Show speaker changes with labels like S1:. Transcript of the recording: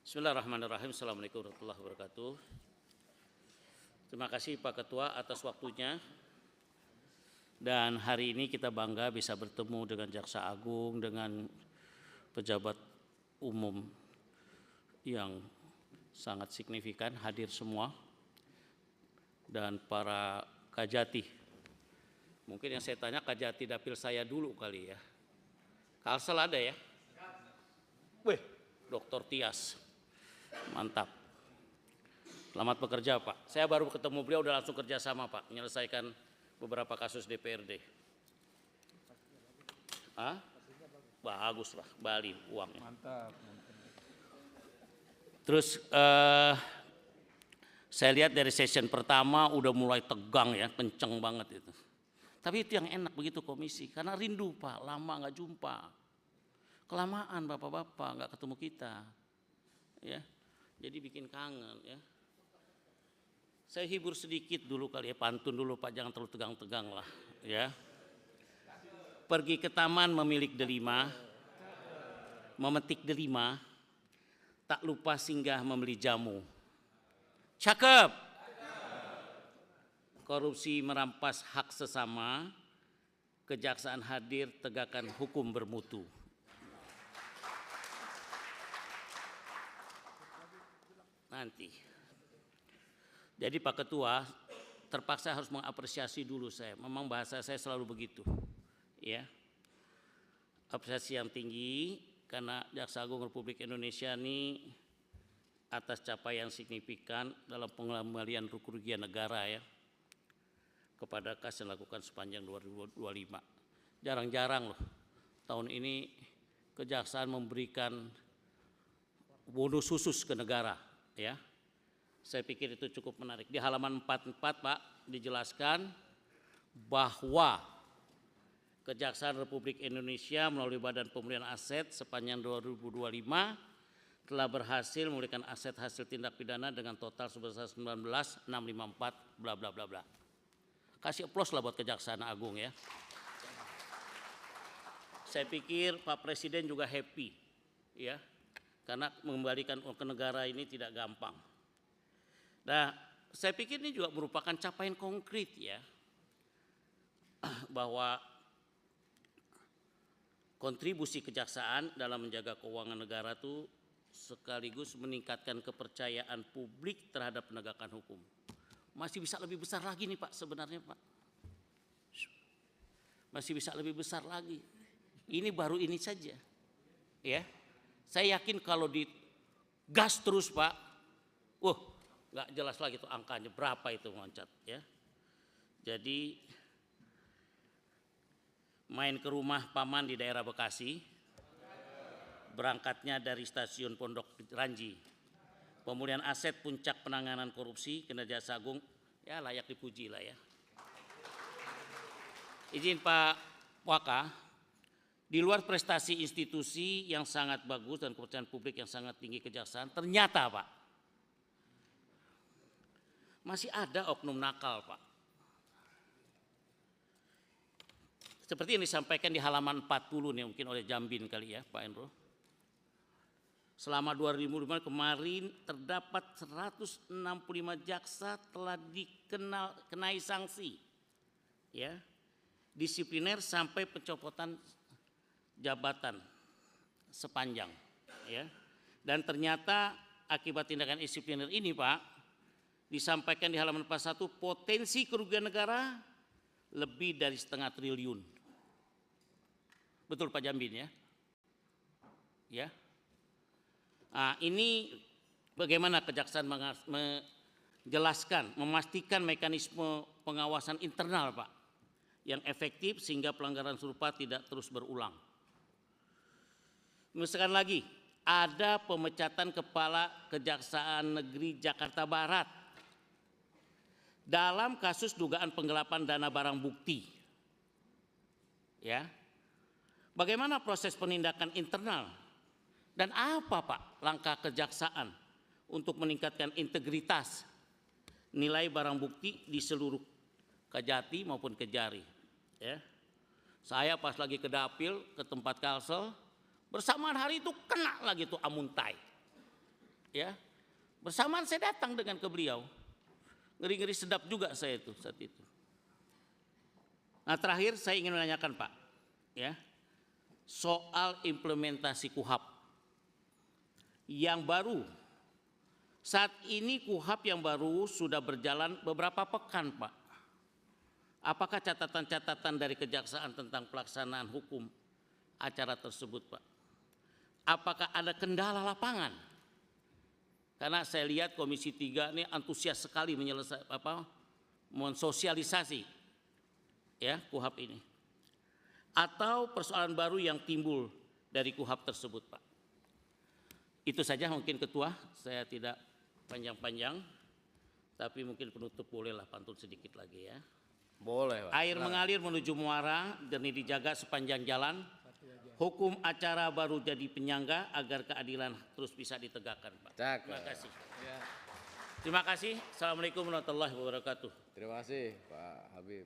S1: Bismillahirrahmanirrahim. Assalamualaikum warahmatullahi wabarakatuh. Terima kasih Pak Ketua atas waktunya. Dan hari ini kita bangga bisa bertemu dengan Jaksa Agung, dengan pejabat umum yang sangat signifikan hadir semua, dan para Kajati. Mungkin yang saya tanya Kajati dapil saya dulu kali ya. Kalsel ada ya? Wih, Dr. Tias. Mantap. Selamat bekerja Pak. Saya baru ketemu beliau udah langsung kerja sama Pak, menyelesaikan beberapa kasus DPRD. Bagus lah, Bali uangnya.
S2: Mantap.
S1: Terus saya lihat dari session pertama udah mulai tegang ya, kenceng banget itu. Tapi itu yang enak begitu komisi, karena rindu Pak, lama nggak jumpa. Kelamaan bapak-bapak nggak ketemu kita. Ya. Jadi bikin kangen ya. Saya hibur sedikit dulu kali ya, pantun dulu Pak, jangan terlalu tegang-tegang lah ya. Pergi ke taman memilik delima, memetik delima, tak lupa singgah membeli jamu. Cakep. Korupsi merampas hak sesama, kejaksaan hadir tegakkan hukum bermutu. Nanti. Jadi Pak Ketua, terpaksa harus mengapresiasi dulu saya. Memang bahasa saya selalu begitu. Ya. Apresiasi yang tinggi karena Jaksa Agung Republik Indonesia ini atas capaian signifikan dalam pengembalian kerugian negara ya kepada kas yang dilakukan sepanjang 2025. Jarang-jarang loh tahun ini kejaksaan memberikan bonus khusus ke negara ya. Saya pikir itu cukup menarik. Di halaman 44 Pak dijelaskan bahwa Kejaksaan Republik Indonesia melalui Badan Pemulihan Aset sepanjang 2025 telah berhasil memulihkan aset hasil tindak pidana dengan total sebesar 19.654 bla bla bla bla. Kasih aplaus lah buat Kejaksaan Agung ya. Saya pikir Pak Presiden juga happy ya, karena mengembalikan uang ke negara ini tidak gampang. Nah, saya pikir ini juga merupakan capaian konkret ya, bahwa kontribusi kejaksaan dalam menjaga keuangan negara itu sekaligus meningkatkan kepercayaan publik terhadap penegakan hukum. Masih bisa lebih besar lagi nih Pak sebenarnya Pak. Masih bisa lebih besar lagi. Ini baru ini saja. Ya. Saya yakin kalau digas terus Pak, nggak jelas lagi tuh angkanya berapa itu loncat ya. Jadi main ke rumah paman di daerah Bekasi, berangkatnya dari stasiun Pondok Ranji. Pemulihan aset puncak penanganan korupsi kinerja Jaksa Agung ya layak dipuji lah ya. Izin Pak Waka, di luar prestasi institusi yang sangat bagus dan kepercayaan publik yang sangat tinggi kejaksaan, ternyata Pak masih ada oknum nakal Pak. Seperti yang disampaikan di halaman 40 nih mungkin oleh Jambin kali ya Pak Endro. Selama 2005 kemarin terdapat 165 jaksa telah dikenai sanksi ya, disipliner sampai pencopotan jabatan sepanjang ya. Dan ternyata akibat tindakan disipliner ini Pak, disampaikan di halaman 41 potensi kerugian negara lebih dari 0,5 triliun. Betul Pak Jambin ya? Ya. Nah, ini bagaimana kejaksaan menjelaskan, memastikan mekanisme pengawasan internal Pak yang efektif sehingga pelanggaran serupa tidak terus berulang. Misalkan lagi, ada pemecatan Kepala Kejaksaan Negeri Jakarta Barat dalam kasus dugaan penggelapan dana barang bukti. Ya. Bagaimana proses penindakan internal dan apa Pak langkah kejaksaan untuk meningkatkan integritas nilai barang bukti di seluruh Kajati maupun Kejari ya. Saya pas lagi ke dapil ke tempat Kalsel, bersamaan hari itu kena lagi tuh Amuntai. ya. Bersamaan saya datang dengan ke beliau. Ngeri-ngeri sedap juga saya itu saat itu. Nah, terakhir saya ingin menanyakan Pak, ya, soal implementasi KUHAP yang baru. Saat ini KUHAP yang baru sudah berjalan beberapa pekan Pak. Apakah catatan-catatan dari Kejaksaan tentang pelaksanaan hukum acara tersebut Pak? Apakah ada kendala lapangan? Karena saya lihat Komisi 3 ini antusias sekali mensosialisasi ya KUHAP ini. Atau persoalan baru yang timbul dari KUHAP tersebut Pak. Itu saja mungkin Ketua, saya tidak panjang-panjang, tapi mungkin penutup bolehlah pantun sedikit lagi ya.
S2: Boleh Pak.
S1: Air mengalir menuju muara, jernih dijaga sepanjang jalan. Hukum acara baru jadi penyangga agar keadilan terus bisa ditegakkan Pak. Terima kasih.
S2: Ya.
S1: Terima kasih. Assalamualaikum warahmatullahi wabarakatuh.
S2: Terima kasih Pak Habib.